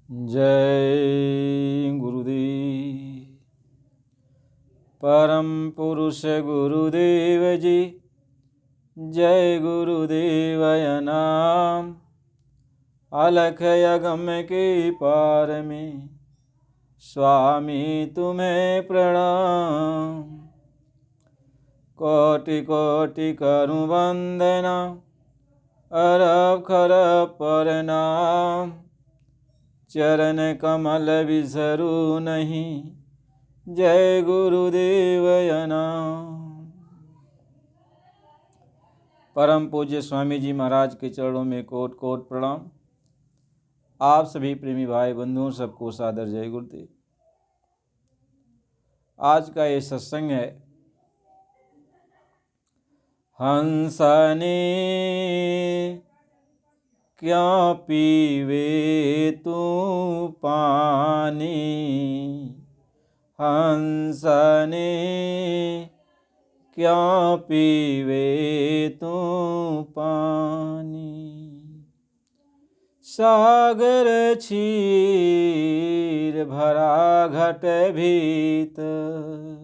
जय गुरुदेव। परम पुरुष गुरुदेव जी, जय गुरुदेवय नाम। अलख यगम के पार में स्वामी तुम्हें प्रणाम। कोटि कोटि करूं वंदना, अरब खरब प्रणाम। चरण कमल बिसरू नहीं, जय गुरुदेवय नाम। परम पूज्य स्वामी जी महाराज के चरणों में कोट कोट प्रणाम। आप सभी प्रेमी भाई बंधुओं सबको सादर जय गुरुदेव। आज का ये सत्संग है हंसने क्यों पीवे तू पानी, हंसने क्यों पीवे तू पानी। सागर क्षीर भरा घट भीतर,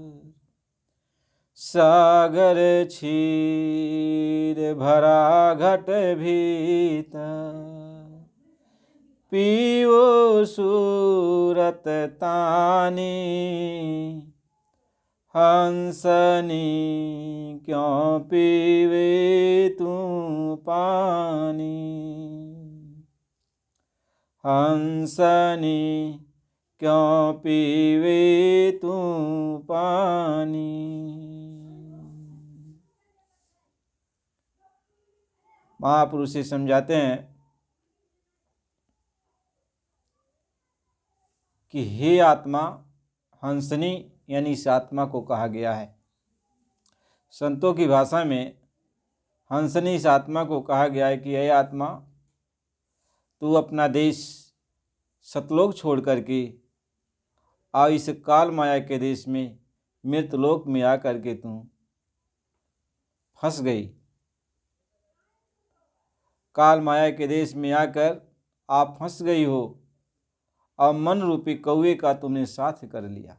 सागर क्षीर भरा घट भीतर। पीवो सूरत तानी, हंसनी क्यों पीवे तू पानी, हंसनी क्यों पीवे तू पानी। महापुरुष से समझाते हैं कि हे आत्मा, हंसनी यानी इस आत्मा को कहा गया है। संतों की भाषा में हंसनी इस आत्मा को कहा गया है कि हे आत्मा, तू अपना देश सतलोक छोड़ करके और इस काल माया के देश में मृतलोक में आकर के तू फंस गई। काल माया के देश में आकर आप फंस गई हो और मन रूपी कौवे का तुमने साथ कर लिया।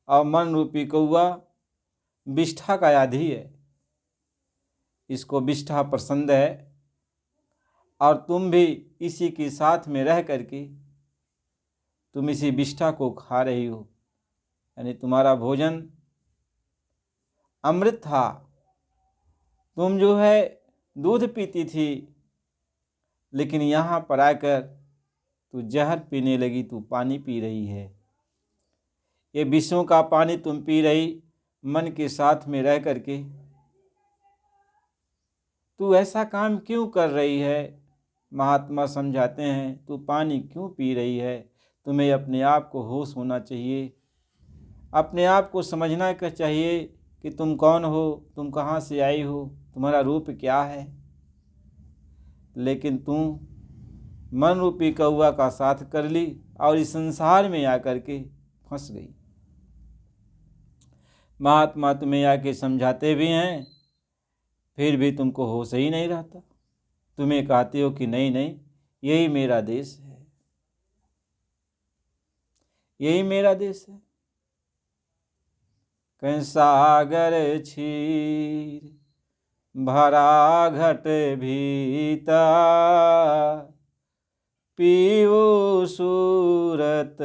और मन रूपी कौवा विष्ठा का आदि है, इसको विष्ठा पसंद है और तुम भी इसी के साथ में रह करके तुम इसी विष्ठा को खा रही हो। यानी तुम्हारा भोजन अमृत था, तुम जो है दूध पीती थी, लेकिन यहाँ पर आकर तू जहर पीने लगी, तू पानी पी रही है। ये विषयों का पानी तुम पी रही मन के साथ में रह करके। तू ऐसा काम क्यों कर रही है? महात्मा समझाते हैं, तू पानी क्यों पी रही है? तुम्हें अपने आप को होश होना चाहिए, अपने आप को समझना चाहिए कि तुम कौन हो, तुम कहाँ से आई हो, तुम्हारा रूप क्या है। लेकिन तू मन रूपी कौवा का साथ कर ली और इस संसार में आकर के फंस गई। महात्मा तुम्हें आके समझाते भी हैं, फिर भी तुमको होश ही नहीं रहता। तुम्हें कहते हो कि नहीं नहीं, यही मेरा देश है, यही मेरा देश है। कहीं सागर क्षीर भरा घट भीतर, पीवो सूरत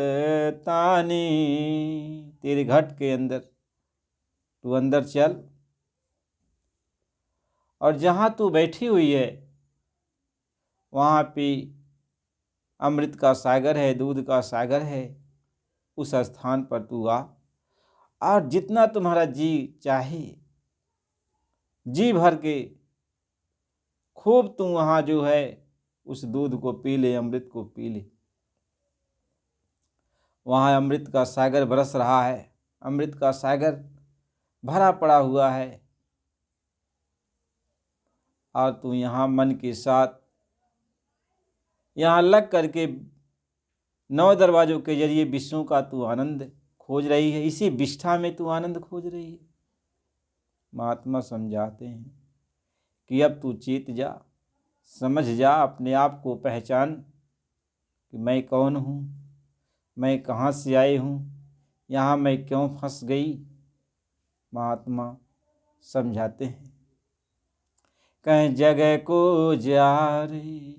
तानी। तेरे घट के अंदर तू अंदर चल और जहाँ तू बैठी हुई है वहाँ पे अमृत का सागर है, दूध का सागर है। उस स्थान पर तू आ और जितना तुम्हारा जी चाहे जी भर के खूब तू वहाँ जो है उस दूध को पी ले, अमृत को पी ले। वहाँ अमृत का सागर बरस रहा है, अमृत का सागर भरा पड़ा हुआ है और तू यहाँ मन के साथ यहाँ लग करके 9 दरवाजों के जरिए विश्वों का तू आनंद खोज रही है। इसी विष्ठा में तू आनंद खोज रही है। महात्मा समझाते हैं कि अब तू चेत जा, समझ जा, अपने आप को पहचान कि मैं कौन हूँ, मैं कहाँ से आई हूँ, यहाँ मैं क्यों फंस गई। महात्मा समझाते हैं, कहें जगह को जा रे,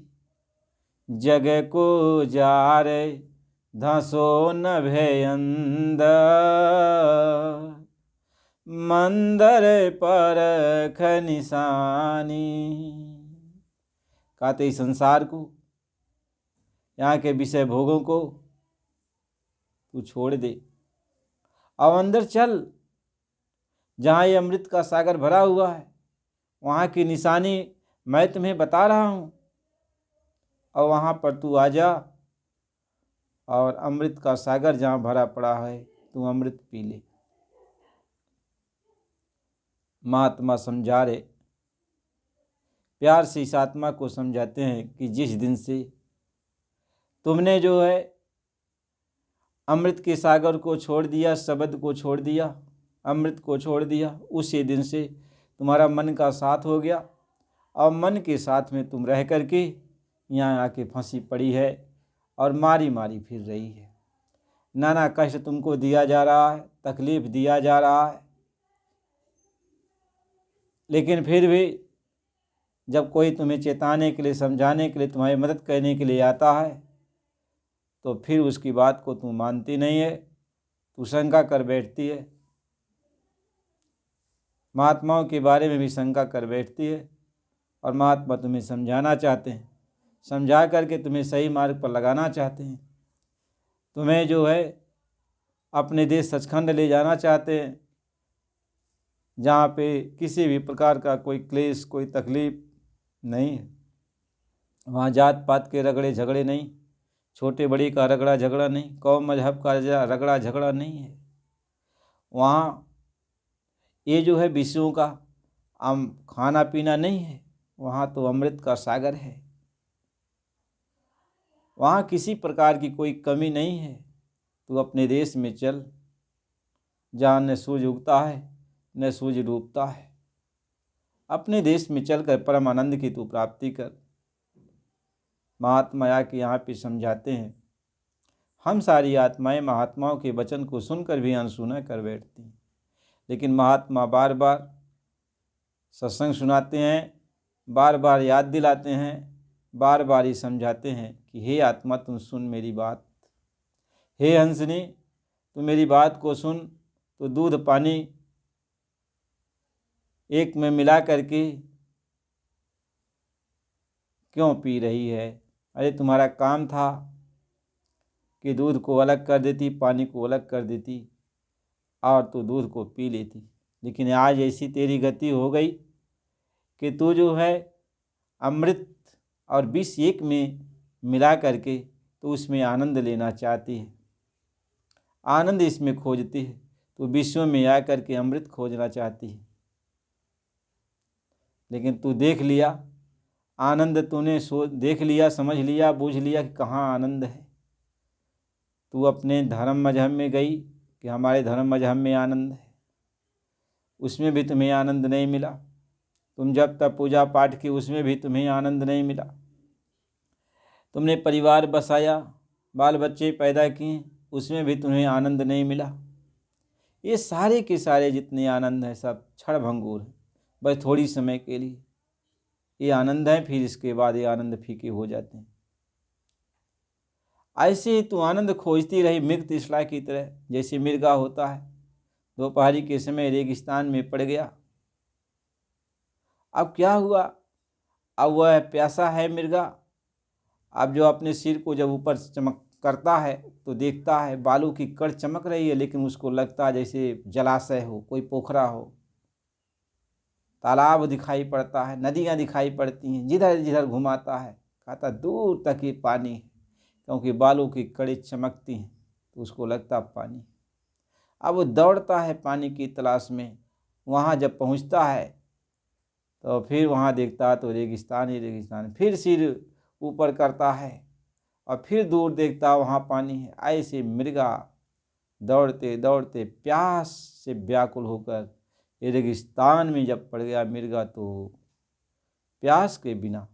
जगह को जा रे, धसो न भय अंदर, मंदर परख निशानी। कहते इस संसार को, यहाँ के विषय भोगों को तू छोड़ दे, अब अंदर चल, जहाँ ये अमृत का सागर भरा हुआ है, वहाँ की निशानी मैं तुम्हें बता रहा हूँ, और वहाँ पर तू आ जा, और अमृत का सागर जहाँ भरा पड़ा है तू अमृत पी ले। महात्मा समझा रहे, प्यार से इस आत्मा को समझाते हैं कि जिस दिन से तुमने जो है अमृत के सागर को छोड़ दिया, शब्द को छोड़ दिया, अमृत को छोड़ दिया, उसी दिन से तुम्हारा मन का साथ हो गया, और मन के साथ में तुम रह करके यहाँ आके फंसी पड़ी है और मारी मारी फिर रही है। नाना कष्ट तुमको दिया जा रहा है, तकलीफ दिया जा रहा है, लेकिन फिर भी जब कोई तुम्हें चेताने के लिए, समझाने के लिए, तुम्हारी मदद करने के लिए आता है, तो फिर उसकी बात को तुम मानती नहीं है, तू शंका कर बैठती है, महात्माओं के बारे में भी शंका कर बैठती है। और महात्मा तुम्हें समझाना चाहते हैं, समझा करके तुम्हें सही मार्ग पर लगाना चाहते हैं, तुम्हें जो है अपने देश सचखंड ले जाना चाहते हैं, जहाँ पे किसी भी प्रकार का कोई क्लेश, कोई तकलीफ नहीं है, वहाँ जात पात के रगड़े झगड़े नहीं, छोटे बड़े का रगड़ा झगड़ा नहीं, कौम मजहब का रगड़ा झगड़ा नहीं है। वहाँ ये जो है विषयों का खाना पीना नहीं है, वहाँ तो अमृत का सागर है, वहाँ किसी प्रकार की कोई कमी नहीं है। तू अपने देश में चल, जहाँ न सूर्य उगता है न सूर्य डूबता है, अपने देश में चलकर परम आनंद की तू प्राप्ति कर। महात्मा या के यहाँ पे समझाते हैं, हम सारी आत्माएं महात्माओं के वचन को सुनकर भी अनसुना कर बैठती हैं, लेकिन महात्मा बार बार सत्संग सुनाते हैं, बार बार याद दिलाते हैं, बार बार ही समझाते हैं कि हे आत्मा तुम सुन मेरी बात, हे हंसनी तुम मेरी बात को सुन। तो दूध पानी एक में मिला करके क्यों पी रही है? अरे तुम्हारा काम था कि दूध को अलग कर देती, पानी को अलग कर देती और तू दूध को पी लेती, लेकिन आज ऐसी तेरी गति हो गई कि तू जो है अमृत और विष एक में मिला करके तो उसमें आनंद लेना चाहती है, आनंद इसमें खोजती है, तो विश्व में आ करके अमृत खोजना चाहती है। लेकिन तू देख लिया आनंद, तूने देख लिया, समझ लिया, बूझ लिया कि कहाँ आनंद है। तू अपने धर्म मजहब में गई कि हमारे धर्म मजहब में आनंद है, उसमें भी तुम्हें आनंद नहीं मिला। तुम जब तब पूजा पाठ की, उसमें भी तुम्हें आनंद नहीं मिला। तुमने परिवार बसाया, बाल बच्चे पैदा किए, उसमें भी तुम्हें आनंद नहीं मिला। ये सारे के सारे जितने आनंद हैं सब क्षण भंगुर हैं, बस थोड़ी समय के लिए ये आनंद है, फिर इसके बाद ये आनंद फीके हो जाते हैं। ऐसे ही तू आनंद खोजती रही मृग तृष्णा की तरह। जैसे मिर्गा होता है, दोपहरी के समय रेगिस्तान में पड़ गया, अब क्या हुआ? अब वह प्यासा है मिर्गा, अब जो अपने सिर को जब ऊपर चमक करता है तो देखता है बालू की कड़ चमक रही है, लेकिन उसको लगता है जैसे जलाशय हो, कोई पोखरा हो, तालाब दिखाई पड़ता है, नदियाँ दिखाई पड़ती हैं, जिधर जिधर घुमाता है कहता दूर तक ही पानी है, क्योंकि बालू की कड़ी चमकती हैं तो उसको लगता पानी। अब वो दौड़ता है पानी की तलाश में, वहाँ जब पहुँचता है तो फिर वहाँ देखता है तो रेगिस्तान ही रेगिस्तान, फिर सिर ऊपर करता है और फिर दूर देखता वहाँ पानी है। ऐसे मृगा दौड़ते दौड़ते प्यास से व्याकुल होकर रेगिस्तान में जब पड़ गया मिर्गा, तो प्यास के बिना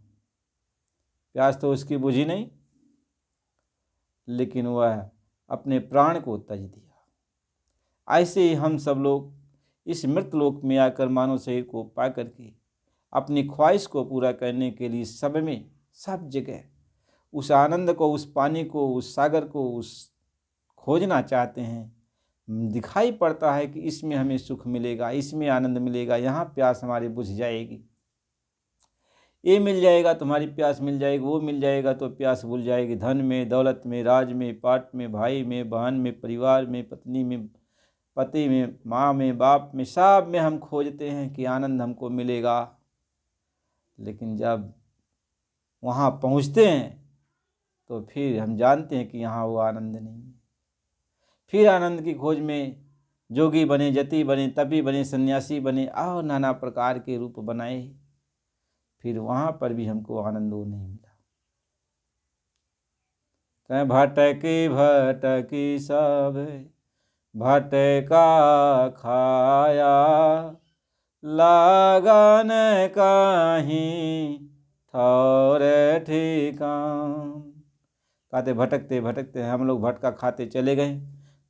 प्यास तो उसकी बुझी नहीं, लेकिन वह अपने प्राण को तज दिया। ऐसे ही हम सब लोग इस मृत लोक में आकर मानव शरीर को पा करके अपनी ख्वाहिश को पूरा करने के लिए सब में, सब जगह उस आनंद को, उस पानी को, उस सागर को, उस खोजना चाहते हैं। दिखाई पड़ता है कि इसमें हमें सुख मिलेगा, इसमें आनंद मिलेगा, यहाँ प्यास हमारी बुझ जाएगी, ये मिल जाएगा तुम्हारी प्यास मिल जाएगी, वो मिल जाएगा तो प्यास भूल जाएगी। धन में, दौलत में, राज में, पाट में, भाई में, बहन में, परिवार में, पत्नी में, पति में, माँ में, बाप में, सब में हम खोजते हैं कि आनंद हमको मिलेगा। लेकिन जब वहाँ पहुँचते हैं तो फिर हम जानते हैं कि यहाँ वो आनंद नहीं है। फिर आनंद की खोज में जोगी बने, जति बने, तपी बने, सन्यासी बने और नाना प्रकार के रूप बनाए, फिर वहाँ पर भी हमको आनंद वो नहीं मिला। भटकी भटकी सब भटका खाया, लागन कहीं थोर ठिकान। कहते भटकते भटकते हम लोग भटका खाते चले गए,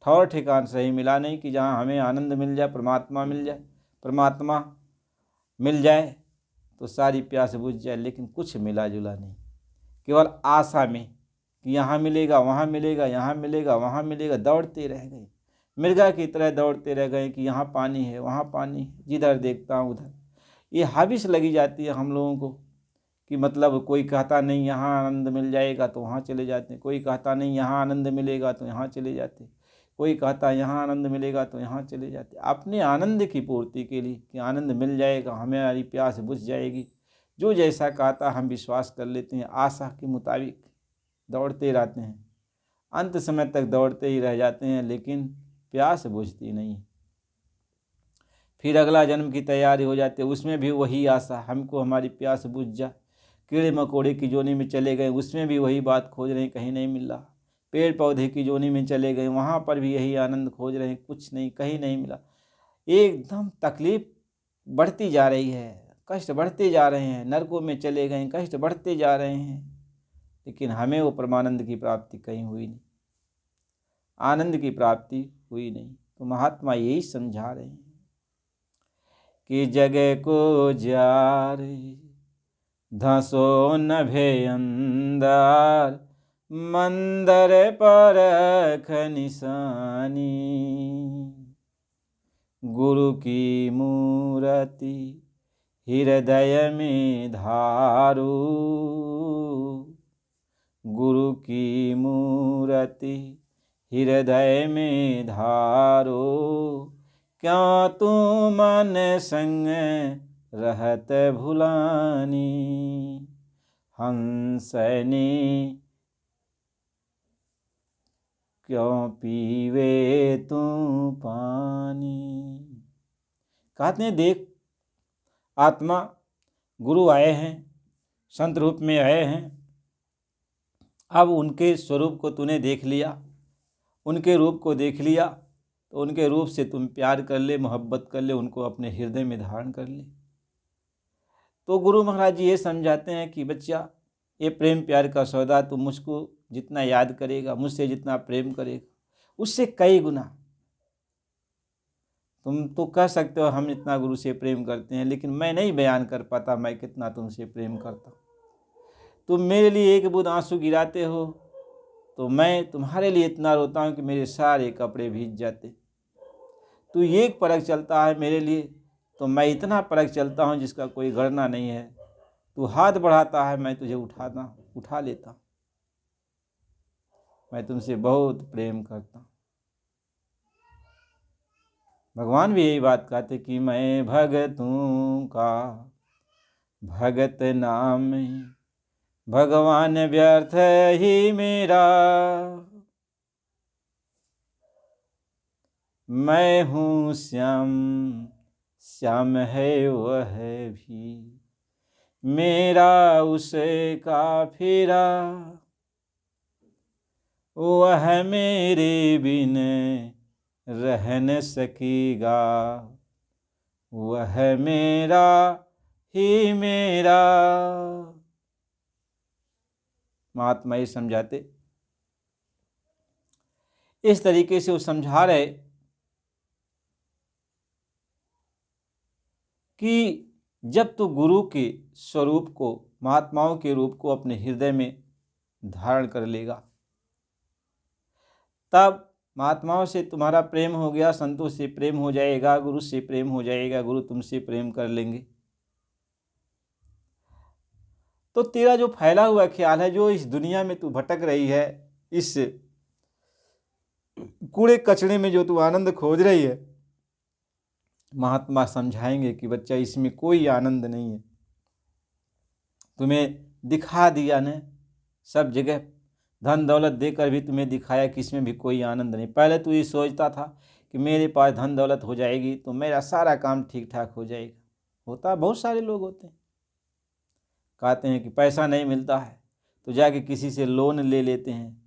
ठौर ठिकान सही मिला नहीं कि जहाँ हमें आनंद मिल जाए, परमात्मा मिल जाए, परमात्मा मिल जाए तो सारी प्यास बुझ जाए। लेकिन कुछ मिला जुला नहीं, केवल आशा में कि यहाँ मिलेगा, वहाँ मिलेगा, यहाँ मिलेगा, वहाँ मिलेगा, दौड़ते रह गए, मृगा की तरह दौड़ते रह गए कि यहाँ पानी है, वहाँ पानी है, जिधर देखता हूँ उधर। ये हाविस लगी जाती है हम लोगों को कि मतलब कोई कहता नहीं यहाँ आनंद मिल जाएगा तो वहाँ चले जाते हैं, कोई कहता नहीं यहाँ आनंद मिलेगा तो यहाँ चले जाते, कोई कहता यहाँ आनंद मिलेगा तो यहाँ चले जाते। अपने आनंद की पूर्ति के लिए कि आनंद मिल जाएगा, हमारी प्यास बुझ जाएगी, जो जैसा कहता हम विश्वास कर लेते हैं, आशा के मुताबिक दौड़ते रहते हैं, अंत समय तक दौड़ते ही रह जाते हैं, लेकिन प्यास बुझती नहीं। फिर अगला जन्म की तैयारी हो जाती है, उसमें भी वही आशा, हमको हमारी प्यास बुझ जा। कीड़े मकोड़े की जोनी में चले गए, उसमें भी वही बात खोज रहे हैं, कहीं नहीं मिल रहा। पेड़ पौधे की जोनी में चले गए, वहाँ पर भी यही आनंद खोज रहे हैं, कुछ नहीं, कहीं नहीं मिला। एकदम तकलीफ बढ़ती जा रही है, कष्ट बढ़ते जा रहे हैं, नरकों में चले गए, कष्ट बढ़ते जा रहे हैं, लेकिन हमें वो परमानंद की प्राप्ति कहीं हुई नहीं, आनंद की प्राप्ति हुई नहीं। तो महात्मा यही समझा रहे हैं कि जगह को जारे धसो नभे अंदर, मंदर परख निशानी, गुरु की मूर्ति हृदय में धारो, गुरु की मूर्ति हृदय में धारो, क्यों तू मन संग रहत भुलानी, हंसनी क्यों पीवे तू पानी। कहते हैं देख आत्मा, गुरु आए हैं, संत रूप में आए हैं, अब उनके स्वरूप को तूने देख लिया, उनके रूप को देख लिया, तो उनके रूप से तुम प्यार कर ले, मोहब्बत कर ले, उनको अपने हृदय में धारण कर ले। तो गुरु महाराज जी ये समझाते हैं कि बच्चा, ये प्रेम प्यार का सौदा तुम मुझको जितना याद करेगा, मुझसे जितना प्रेम करेगा, उससे कई गुना। तुम तो कह सकते हो हम इतना गुरु से प्रेम करते हैं, लेकिन मैं नहीं बयान कर पाता मैं कितना तुमसे प्रेम करता हूँ। तुम मेरे लिए एक बूंद आंसू गिराते हो तो मैं तुम्हारे लिए इतना रोता हूँ कि मेरे सारे कपड़े भीग जाते। तू एक परख चलता है मेरे लिए तो मैं इतना परख चलता हूँ जिसका कोई गणना नहीं है। तू हाथ बढ़ाता है मैं तुझे उठा लेता हूँ। मैं तुमसे बहुत प्रेम करता हूँ। भगवान भी यही बात कहते कि मैं भगतों का भगत नाम, भगवान व्यर्थ ही मेरा, मैं हूँ श्याम श्याम है वह भी, मेरा उसे काफिरा, वह मेरे बिन रह न सकेगा, वह मेरा ही मेरा। महात्मा ये समझाते। इस तरीके से वो समझा रहे कि जब तू गुरु के स्वरूप को, महात्माओं के रूप को अपने हृदय में धारण कर लेगा, तब महात्माओं से तुम्हारा प्रेम हो गया, संतों से प्रेम हो जाएगा, गुरु से प्रेम हो जाएगा, गुरु तुमसे प्रेम कर लेंगे। तो तेरा जो फैला हुआ ख्याल है, जो इस दुनिया में तू भटक रही है, इस कूड़े कचरे में जो तू आनंद खोज रही है, महात्मा समझाएंगे कि बच्चा इसमें कोई आनंद नहीं है। तुम्हें दिखा दिया ने, सब जगह धन दौलत देकर भी तुम्हें दिखाया कि इसमें भी कोई आनंद नहीं। पहले तू ये सोचता था कि मेरे पास धन दौलत हो जाएगी तो मेरा सारा काम ठीक ठाक हो जाएगा। होता, बहुत सारे लोग होते हैं, कहते हैं कि पैसा नहीं मिलता है तो जाके किसी से लोन ले लेते हैं,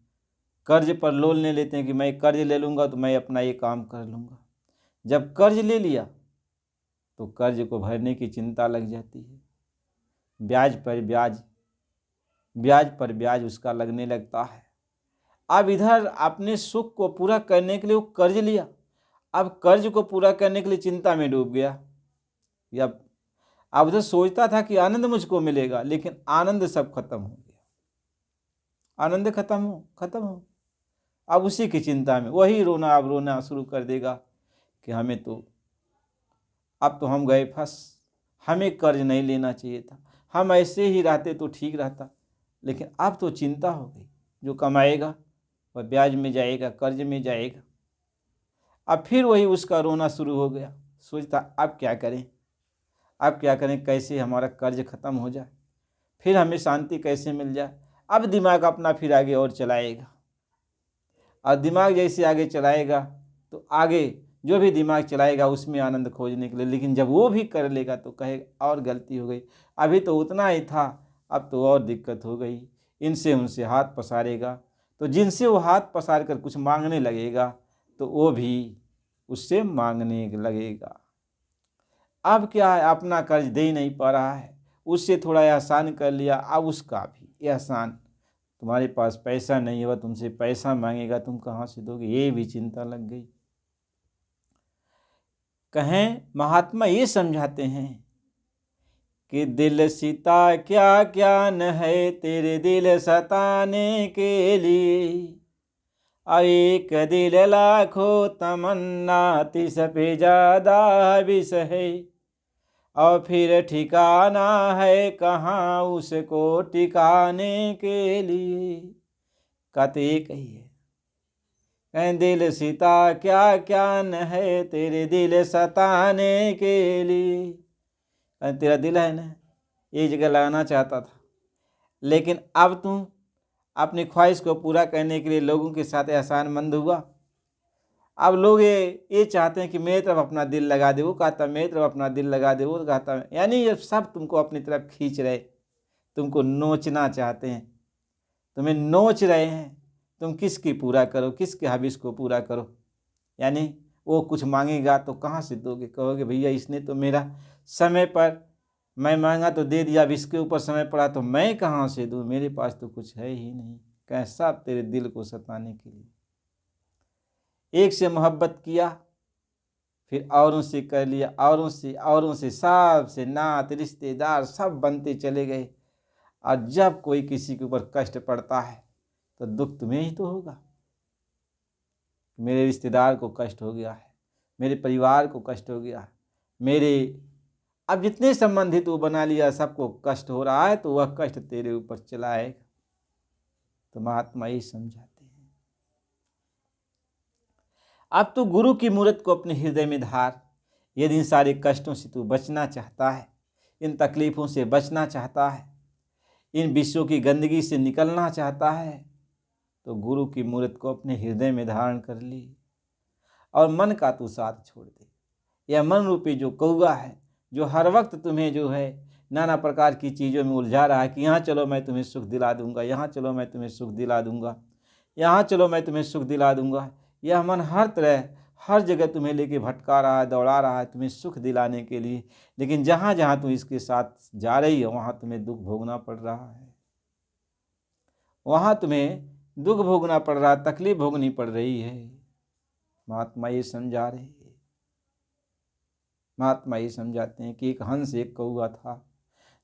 कर्ज पर लोन ले लेते हैं कि मैं कर्ज ले लूँगा तो मैं अपना ये काम कर लूँगा। जब कर्ज ले लिया तो कर्ज को भरने की चिंता लग जाती है, ब्याज पर ब्याज, ब्याज पर ब्याज उसका लगने लगता है। अब इधर अपने सुख को पूरा करने के लिए वो कर्ज लिया, अब कर्ज को पूरा करने के लिए चिंता में डूब गया। या अब उधर सोचता था कि आनंद मुझको मिलेगा, लेकिन आनंद सब खत्म हो गया, आनंद खत्म हो। अब उसी की चिंता में वही रोना, अब रोना शुरू कर देगा कि हमें तो, अब तो हम गए फंस, हमें कर्ज नहीं लेना चाहिए था, हम ऐसे ही रहते तो ठीक रहता, लेकिन अब तो चिंता हो गई। जो कमाएगा वह ब्याज में जाएगा, कर्ज में जाएगा। अब फिर वही उसका रोना शुरू हो गया, सोचता अब क्या करें, अब क्या करें, कैसे हमारा कर्ज खत्म हो जाए, फिर हमें शांति कैसे मिल जाए। अब दिमाग अपना फिर आगे और चलाएगा, और दिमाग जैसे आगे चलाएगा तो आगे जो भी दिमाग चलाएगा उसमें आनंद खोजने के लिए, लेकिन जब वो भी कर लेगा तो कहेगा और गलती हो गई, अभी तो उतना ही था, अब तो और दिक्कत हो गई। इनसे उनसे हाथ पसारेगा, तो जिनसे वो हाथ पसार कर कुछ मांगने लगेगा तो वो भी उससे मांगने लगेगा। अब क्या है, अपना कर्ज दे ही नहीं पा रहा है, उससे थोड़ा एहसान कर लिया, अब उसका भी एहसान, तुम्हारे पास पैसा नहीं हुआ, तुमसे पैसा मांगेगा, तुम कहाँ से दोगे, ये भी चिंता लग गई। कहें महात्मा ये समझाते हैं कि दिल सीता क्या क्या न है तेरे दिल सताने के लिए, एक दिल लाखों तमन्ना तिस पे ज्यादा विष है, और फिर ठिकाना है कहाँ उसको टिकाने के लिए। कहते एक ही है, कहें दिल सीता क्या क्या न है तेरे दिल सताने के लिए। कहें तेरा दिल है ना, एक जगह लगाना चाहता था, लेकिन अब तुम अपनी ख्वाहिश को पूरा करने के लिए लोगों के साथ एहसानमंद हुआ। अब लोग ये चाहते हैं कि मेरी तरफ अपना दिल लगा दे, वो कहता मेरी तरफ अपना दिल लगा दे, वो कहता, यानी ये सब तुमको अपनी तरफ खींच रहे, तुमको नोचना चाहते हैं, तुम्हें नोच रहे हैं, तुम किसकी पूरा करो, किसके हविस को पूरा करो। यानी वो कुछ मांगेगा तो कहाँ से दोगे, कहोगे भैया इसने तो मेरा समय पर मैं मांगा तो दे दिया, अब इसके ऊपर समय पड़ा तो मैं कहाँ से दूँ, मेरे पास तो कुछ है ही नहीं। कैसा तेरे दिल को सताने के लिए, एक से मोहब्बत किया, फिर औरों से कर लिया, औरों से सब से नात रिश्तेदार सब बनते चले गए। और जब कोई किसी के ऊपर कष्ट पड़ता है तो दुख तुम्हें ही तो होगा, मेरे रिश्तेदार को कष्ट हो गया है, मेरे परिवार को कष्ट हो गया है, मेरे अब जितने संबंधित वो बना लिया सबको कष्ट हो रहा है, तो वह कष्ट तेरे ऊपर चला आएगा। तो महात्मा ये समझाते हैं, अब तू गुरु की मूर्त को अपने हृदय में धार। यदि इन सारे कष्टों से तू बचना चाहता है, इन तकलीफ़ों से बचना चाहता है, इन विषयों की गंदगी से निकलना चाहता है, तो गुरु की मूर्त को अपने हृदय में धारण कर ली और मन का तू साथ छोड़ दे। यह मन रूपी जो कौवा है, जो हर वक्त तुम्हें जो है नाना प्रकार की चीज़ों में उलझा रहा है कि यहाँ चलो मैं तुम्हें सुख दिला दूंगा, यहाँ चलो मैं तुम्हें सुख दिला दूंगा, यहाँ चलो मैं तुम्हें सुख दिला दूंगा। यह मन हर तरह हर जगह तुम्हें लेके भटका रहा है, दौड़ा रहा है तुम्हें सुख दिलाने के लिए, लेकिन जहाँ जहाँ तुम इसके साथ जा रही हो वहाँ तुम्हें दुख भोगना पड़ रहा है। वहाँ तुम्हें दुख भोगना पड़ रहा, तकलीफ भोगनी पड़ रही है। महात्मा ये समझा रहे हैं, महात्मा ये समझाते हैं कि एक हंस एक कौवा था,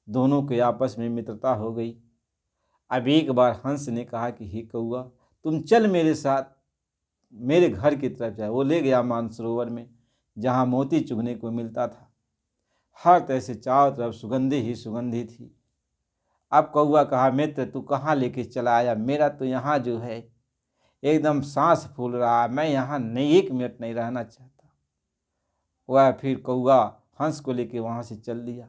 दोनों के आपस में मित्रता हो गई। अब एक बार हंस ने कहा कि हे कौवा, तुम चल मेरे साथ, मेरे घर की तरफ जाए। वो ले गया मानसरोवर में, जहाँ मोती चुगने को मिलता था। हर तरह से चारों तरफ सुगंधी ही सुगंधी थी। अब कौवा कहा, मित्र तू कहाँ लेके चला आया? मेरा तो यहाँ जो है एकदम सांस फूल रहा है, मैं यहाँ नहीं, 1 मिनट नहीं रहना चाहता। वह फिर कौवा हंस को लेके वहाँ से चल दिया।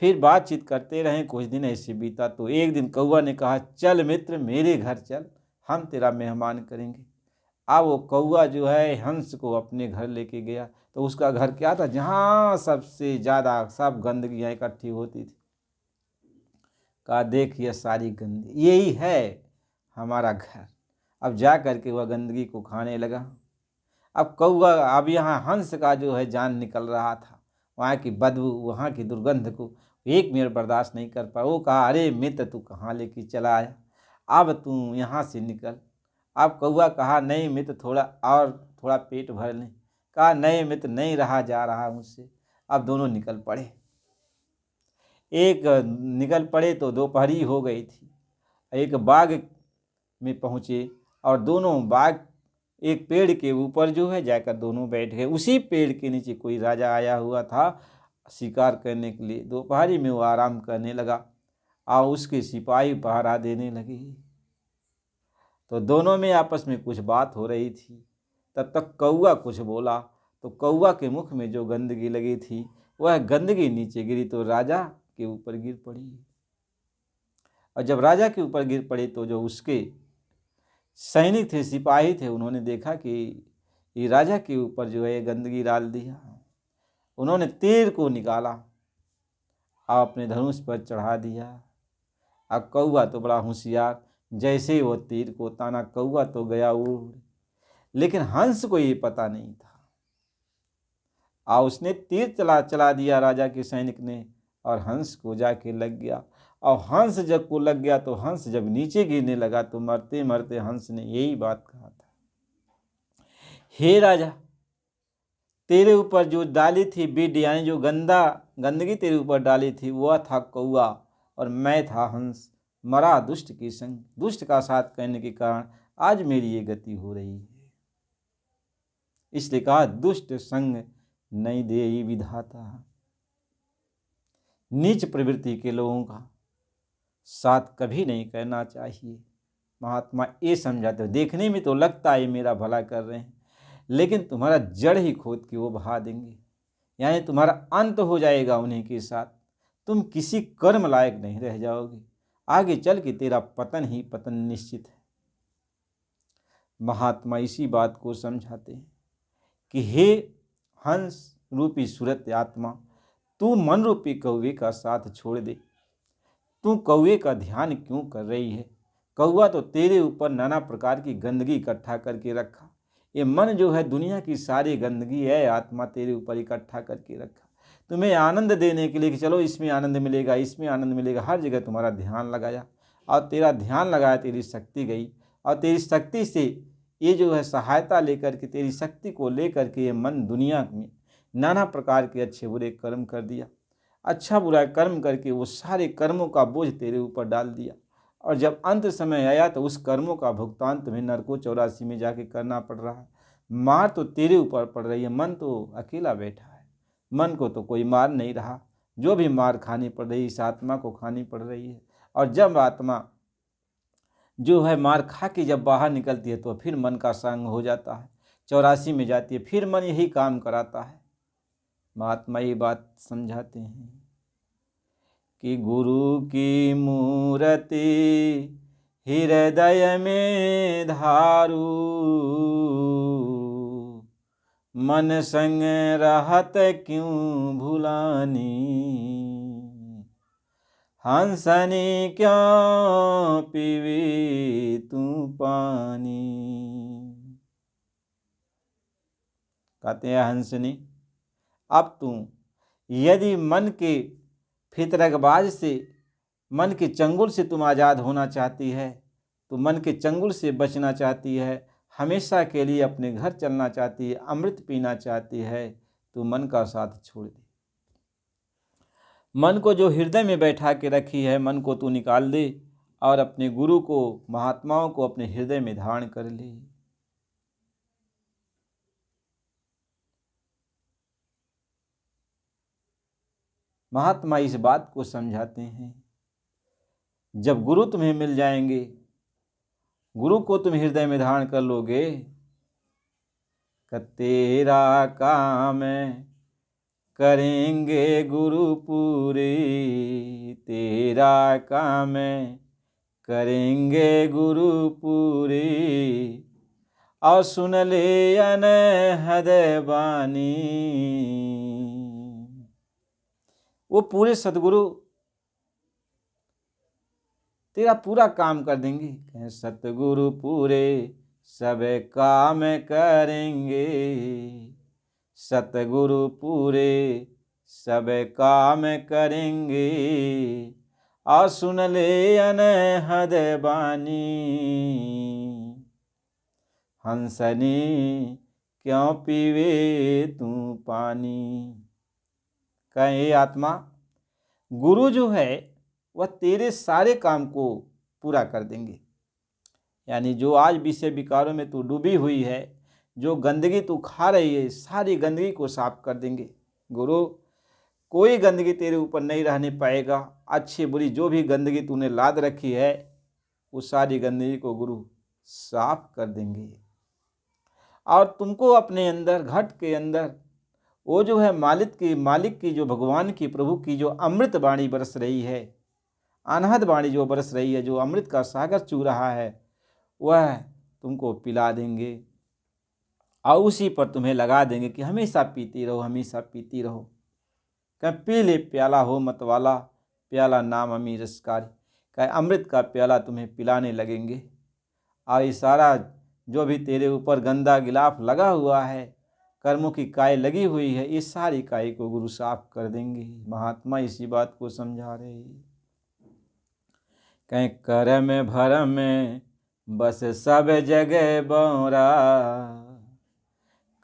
फिर बातचीत करते रहे, कुछ दिन ऐसे बीता। तो एक दिन कौवा ने कहा, चल मित्र मेरे घर चल, हम तेरा मेहमान करेंगे। अब वो कौवा जो है हंस को अपने घर लेके गया। तो उसका घर क्या था? जहाँ सबसे ज़्यादा सब गंदगियाँ इकट्ठी होती थी। कहा, देख ये सारी गंदगी, यही है हमारा घर। अब जा करके वह गंदगी को खाने लगा। अब कौवा, अब यहाँ हंस का जो है जान निकल रहा था। वहाँ की बदबू, वहाँ की दुर्गंध को 1 मिनट बर्दाश्त नहीं कर पाया। वो कहा, अरे मित्र तू कहाँ लेके चला आया? अब तू यहाँ से निकल। अब कौवा कहा, नहीं मित्र थोड़ा पेट भर लें। कहा, नहीं मित्र नहीं रहा जा रहा मुझसे। अब दोनों निकल पड़े। एक निकल पड़े तो दोपहरी हो गई थी। एक बाग में पहुँचे और दोनों बाग, एक पेड़ के ऊपर जो है जाकर दोनों बैठ गए। उसी पेड़ के नीचे कोई राजा आया हुआ था शिकार करने के लिए। दोपहरी में वो आराम करने लगा और उसके सिपाही पहरा देने लगे। तो दोनों में आपस में कुछ बात हो रही थी। तब तक कौवा कुछ बोला। तो कौवा के मुख में जो गंदगी लगी थी वह गंदगी नीचे गिरी तो राजा के ऊपर गिर पड़ी। और जब राजा के ऊपर गिर पड़ी तो जो उसके सैनिक थे, सिपाही थे, उन्होंने देखा कि ये राजा के ऊपर जो है गंदगी डाल दिया। उन्होंने तीर को निकाला और अपने धनुष पर चढ़ा दिया। अब कौवा तो बड़ा होशियार, जैसे ही वो तीर को ताना, कौवा तो गया उड़। लेकिन हंस को ये पता नहीं था और उसने तीर चला दिया राजा के सैनिक ने, और हंस को जाके लग गया। और हंस जब को लग गया तो हंस जब नीचे गिरने लगा तो मरते मरते हंस ने यही बात कहा था, हे राजा, तेरे ऊपर जो डाली थी बिड, यानी जो गंदगी तेरे ऊपर डाली थी, वह था कौवा और मैं था हंस। मरा दुष्ट के संग, दुष्ट का साथ करने के कारण आज मेरी ये गति हो रही है। इसलिए कहा, दुष्ट संग नहीं दे विधाता। नीच प्रवृत्ति के लोगों का साथ कभी नहीं करना चाहिए। महात्मा ये समझाते हो, देखने में तो लगता है मेरा भला कर रहे हैं, लेकिन तुम्हारा जड़ ही खोद के वो बहा देंगे, यानी तुम्हारा अंत हो जाएगा उन्हीं के साथ। तुम किसी कर्म लायक नहीं रह जाओगे, आगे चल के तेरा पतन ही पतन निश्चित है। महात्मा इसी बात को समझाते हैं कि हे हंस रूपी सूरत आत्मा, तू मन रूपी कौवे का साथ छोड़ दे। तू कौवे का ध्यान क्यों कर रही है? कौवा तो तेरे ऊपर नाना प्रकार की गंदगी इकट्ठा करके रखा। ये मन जो है दुनिया की सारी गंदगी है आत्मा तेरे ऊपर इकट्ठा करके रखा, तुम्हें आनंद देने के लिए कि चलो इसमें आनंद मिलेगा, इसमें आनंद मिलेगा। हर जगह तुम्हारा ध्यान लगाया और तेरा ध्यान लगाया, तेरी शक्ति गई और तेरी शक्ति से ये जो है सहायता लेकर के, तेरी शक्ति को लेकर के ये मन दुनिया में नाना प्रकार के अच्छे बुरे कर्म कर दिया। अच्छा बुरा कर्म करके वो सारे कर्मों का बोझ तेरे ऊपर डाल दिया और जब अंत समय आया तो उस कर्मों का भुगतान तुम्हें नरकों 84 में जाके करना पड़ रहा है। मार तो तेरे ऊपर पड़ रही है, मन तो अकेला बैठा है, मन को तो कोई मार नहीं रहा। जो भी मार खानी पड़ रही है इस आत्मा को खानी पड़ रही है। और जब आत्मा जो है मार खा के जब बाहर निकलती है तो फिर मन का संग हो जाता है, 84 में जाती है, फिर मन यही काम कराता है। महात्मा ये बात समझाते हैं कि गुरु की मूर्ति हृदय में धारू, मन संग रहत क्यों भुलानी, हंसनी क्यों पीवी तू पानी। कहते हैं हंसनी, अब तू यदि मन के फितरकबाज से, मन के चंगुल से तुम आज़ाद होना चाहती है तू मन के चंगुल से बचना चाहती है, हमेशा के लिए अपने घर चलना चाहती है, अमृत पीना चाहती है, तू मन का साथ छोड़ दे। मन को जो हृदय में बैठा के रखी है, मन को तू निकाल दे और अपने गुरु को, महात्माओं को अपने हृदय में धारण कर ले। महात्मा इस बात को समझाते हैं, जब गुरु तुम्हें मिल जाएंगे, गुरु को तुम हृदय में धारण कर लोगे, तेरा काम करेंगे गुरु पूरी, तेरा काम करेंगे गुरु पूरी, और सुन ले अनहद बानी। वो पूरे सतगुरु तेरा पूरा काम कर देंगे। सतगुरु पूरे सब काम करेंगे, सतगुरु पूरे सब काम करेंगे, और सुन ले अनहद बानी। हंसनी क्यों पीवे तू पानी। कहे आत्मा, गुरु जो है वह तेरे सारे काम को पूरा कर देंगे। यानी जो आज विषय विकारों में तू डूबी हुई है, जो गंदगी तू खा रही है, सारी गंदगी को साफ कर देंगे गुरु। कोई गंदगी तेरे ऊपर नहीं रहने पाएगा। अच्छी बुरी जो भी गंदगी तूने लाद रखी है, उस सारी गंदगी को गुरु साफ कर देंगे। और तुमको अपने अंदर, घट के अंदर, वो जो है मालिक की जो भगवान की, प्रभु की जो अमृत वाणी बरस रही है, अनहद वाणी जो बरस रही है, जो अमृत का सागर चू रहा है, वह तुमको पिला देंगे और उसी पर तुम्हें लगा देंगे कि हमेशा पीती रहो, हमेशा पीती रहो। कह पी ले प्याला हो मतवाला, प्याला नाम अमीर रसकारी। कह अमृत का प्याला तुम्हें पिलाने लगेंगे। और ये सारा जो भी तेरे ऊपर गंदा गिलाफ लगा हुआ है, कर्मों की काई लगी हुई है, इस सारी काई को गुरु साफ कर देंगे। महात्मा इसी बात को समझा रहे हैं। कहीं कर्म भरम बस सब जगह बौरा,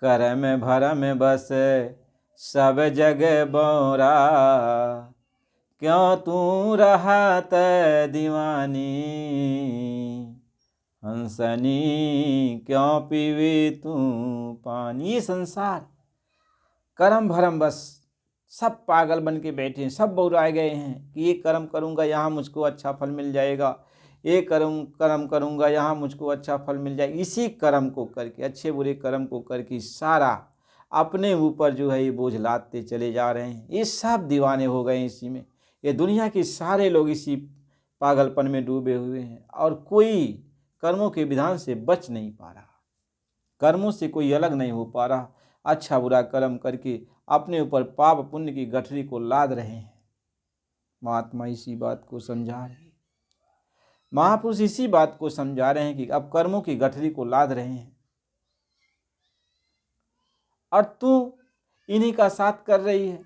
कर्म भरम बस सब जगह बौरा, क्यों तू रहत दीवानी। हंसनी क्यों पीवे तू पानी। ये संसार कर्म भरम बस सब पागल बन के बैठे हैं, सब बौराए गए हैं कि ये कर्म करूँगा यहाँ मुझको अच्छा फल मिल जाएगा, ये कर्म करूँगा यहाँ मुझको अच्छा फल मिल जाएगा। इसी कर्म को करके, अच्छे बुरे कर्म को करके सारा अपने ऊपर जो है ये बोझ लादते चले जा रहे हैं। ये सब दीवाने हो गए इसी में। ये दुनिया के सारे लोग इसी पागलपन में डूबे हुए हैं और कोई कर्मों के विधान से बच नहीं पा रहा, कर्मों से कोई अलग नहीं हो पा रहा। अच्छा बुरा कर्म करके अपने ऊपर पाप पुण्य की गठरी को लाद रहे हैं। महात्मा इसी बात को समझा रहे हैं, महापुरुष इसी बात को समझा रहे हैं कि अब कर्मों की गठरी को लाद रहे हैं और तू इन्हीं का साथ कर रही है।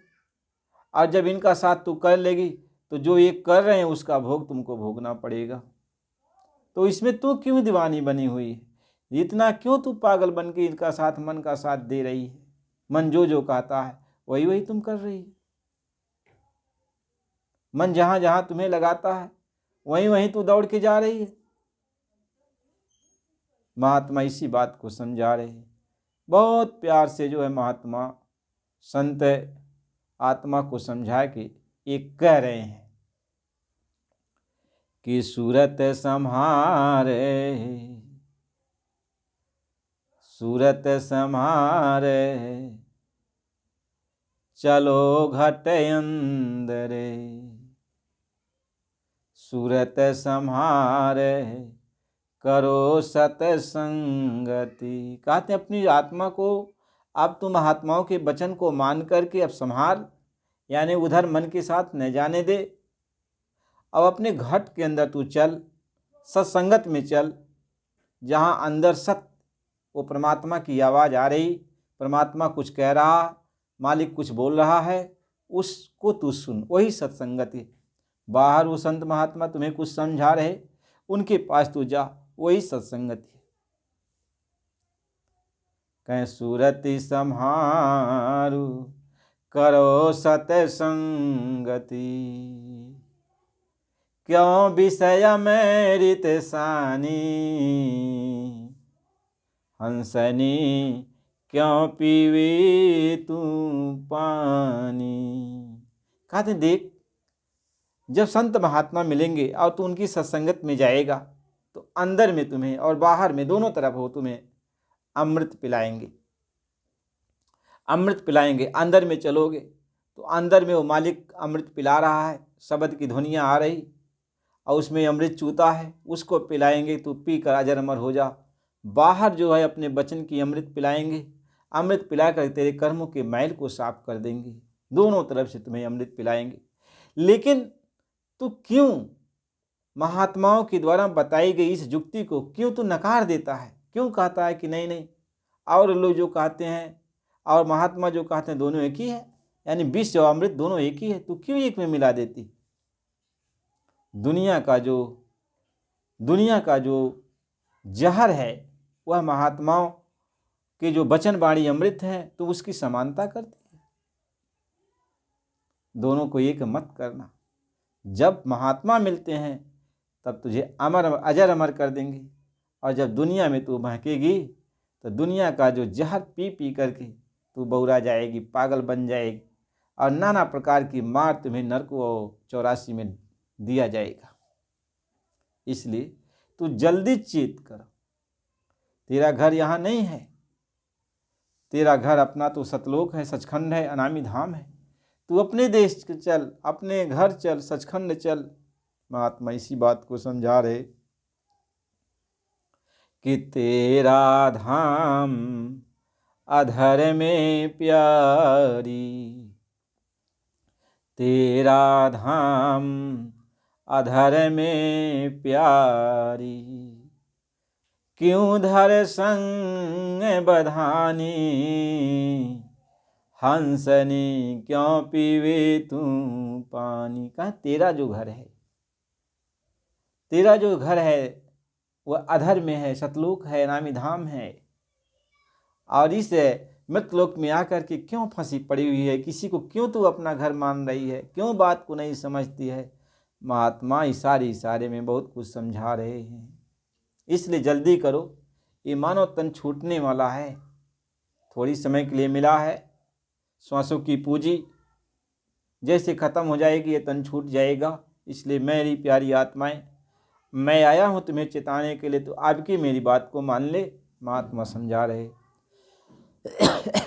और जब इनका साथ तू कर लेगी तो जो ये कर रहे हैं उसका भोग तुमको भोगना पड़ेगा। तो इसमें तू क्यों दीवानी बनी हुई है, इतना क्यों तू पागल बन के इनका साथ, मन का साथ दे रही है। मन जो जो कहता है वही वही तुम कर रही है। मन जहां जहां तुम्हें लगाता है वहीं वहीं तू दौड़ के जा रही है। महात्मा इसी बात को समझा रहे हैं। बहुत प्यार से जो है महात्मा संत आत्मा को समझा के एक कह रहे हैं कि सूरत संहारे, सूरत संहारे, चलो घट अंदरे। सूरत संहारे करो सतसंगति। कहते हैं अपनी आत्मा को अब तुम महात्माओं के वचन को मान करके अब संहार, यानी उधर मन के साथ न जाने दे। अब अपने घट के अंदर तू चल, सत्संगत में चल, जहाँ अंदर सत्य वो परमात्मा की आवाज़ आ रही, परमात्मा कुछ कह रहा, मालिक कुछ बोल रहा है, उसको तू सुन, वही सत्संगत है। बाहर वो संत महात्मा तुम्हें कुछ समझा रहे, उनके पास तू जा, वही सत्संगति है। कह सूरति सम्हारू करो सतसंगति, क्यों विषय में रित सानी, हंसनी क्यों पीवी तू पानी। कहते देख, जब संत महात्मा मिलेंगे और तू उनकी सत्संगत में जाएगा तो अंदर में तुम्हें और बाहर में दोनों तरफ हो तुम्हें अमृत पिलाएंगे। अमृत पिलाएंगे, अंदर में चलोगे तो अंदर में वो मालिक अमृत पिला रहा है, शब्द की ध्वनियाँ आ रही और उसमें अमृत चूता है, उसको पिलाएंगे, तू पी कर अजर अमर हो जा। बाहर जो है अपने वचन की अमृत पिलाएंगे, अमृत पिलाकर तेरे कर्मों के मैल को साफ कर देंगे। दोनों तरफ से तुम्हें अमृत पिलाएंगे। लेकिन तू क्यों महात्माओं के द्वारा बताई गई इस युक्ति को क्यों तू नकार देता है? क्यों कहता है कि नहीं नहीं, और लोग जो कहते हैं और महात्मा जो कहते हैं दोनों एक ही है, यानी विष और अमृत दोनों एक ही है, तू क्यों एक में मिला देती? दुनिया का जो जहर है वह महात्माओं के जो वचन वाणी अमृत है, तो उसकी समानता करती है। दोनों को एक मत करना। जब महात्मा मिलते हैं तब तुझे अजर अमर कर देंगे, और जब दुनिया में तू महकेगी तो दुनिया का जो जहर पी पी करके तू बौरा जाएगी, पागल बन जाएगी, और नाना प्रकार की मार तुम्हें नरक और 84 में दिया जाएगा। इसलिए तू जल्दी चेत कर, तेरा घर यहाँ नहीं है, तेरा घर अपना तो सतलोक है, सचखंड है, अनामी धाम है। तू अपने देश चल, अपने घर चल, सचखंड चल। महात्मा इसी बात को समझा रहे कि तेरा धाम अधर में प्यारी, तेरा धाम अधर में प्यारी, क्यों धर संग बधानी, हंसनी क्यों पीवे तू पानी। कहा तेरा जो घर है वह अधर में है, सतलोक है, नामी धाम है, और इस मृतलोक में आकर के क्यों फंसी पड़ी हुई है? किसी को क्यों तू अपना घर मान रही है? क्यों बात को नहीं समझती है? महात्मा इशारे में बहुत कुछ समझा रहे हैं। इसलिए जल्दी करो, ये मानव तन छूटने वाला है, थोड़ी समय के लिए मिला है। श्वासों की पूंजी जैसे ख़त्म हो जाएगी ये तन छूट जाएगा। इसलिए मेरी प्यारी आत्माएं, मैं आया हूँ तुम्हें चेताने के लिए, तो आपकी मेरी बात को मान ले। महात्मा समझा रहे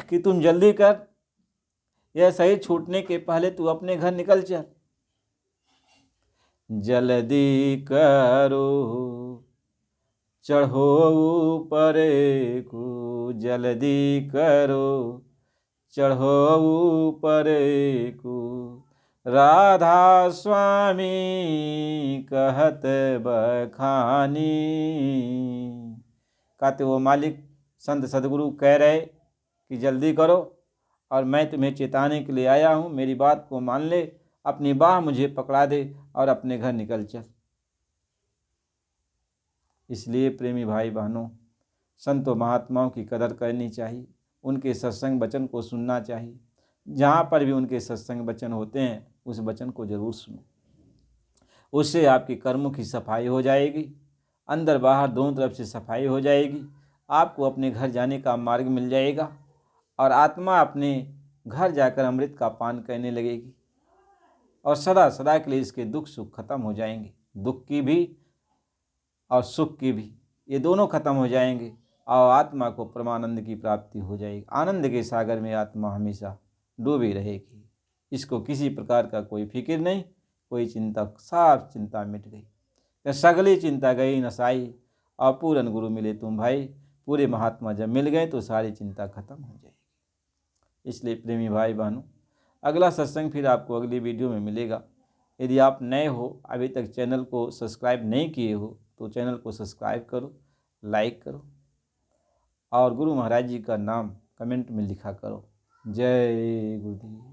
कि तुम जल्दी कर, यह शरीर छूटने के पहले तू अपने घर निकल चल। जल्दी करो चढ़ो ऊपर को, जल्दी करो चढ़ो ऊपर को, राधा स्वामी कहत बखानी। कहते वो मालिक संत सदगुरु कह रहे कि जल्दी करो, और मैं तुम्हें चेताने के लिए आया हूँ, मेरी बात को मान ले, अपनी बाह मुझे पकड़ा दे और अपने घर निकल चल। इसलिए प्रेमी भाई बहनों, संतों महात्माओं की कदर करनी चाहिए, उनके सत्संग वचन को सुनना चाहिए। जहाँ पर भी उनके सत्संग वचन होते हैं उस वचन को जरूर सुनो, उससे आपके कर्मों की सफाई हो जाएगी, अंदर बाहर दोनों तरफ से सफाई हो जाएगी, आपको अपने घर जाने का मार्ग मिल जाएगा, और आत्मा अपने घर जाकर अमृत का पान करने लगेगी, और सदा सदा के लिए इसके दुख सुख खत्म हो जाएंगे। दुख की भी और सुख की भी, ये दोनों खत्म हो जाएंगे, और आत्मा को परमानंद की प्राप्ति हो जाएगी। आनंद के सागर में आत्मा हमेशा डूबी रहेगी। इसको किसी प्रकार का कोई फिक्र नहीं, कोई चिंता, साफ चिंता मिट गई। सगली चिंता गई नसाई, और पूरन गुरु मिले तुम भाई। पूरे महात्मा जब मिल गए तो सारी चिंता खत्म हो जाएगी। इसलिए प्रेमी भाई बहनों, अगला सत्संग फिर आपको अगली वीडियो में मिलेगा। यदि आप नए हो, अभी तक चैनल को सब्सक्राइब नहीं किए हो, तो चैनल को सब्सक्राइब करो, लाइक करो, और गुरु महाराज जी का नाम कमेंट में लिखा करो। जय गुरुदेव।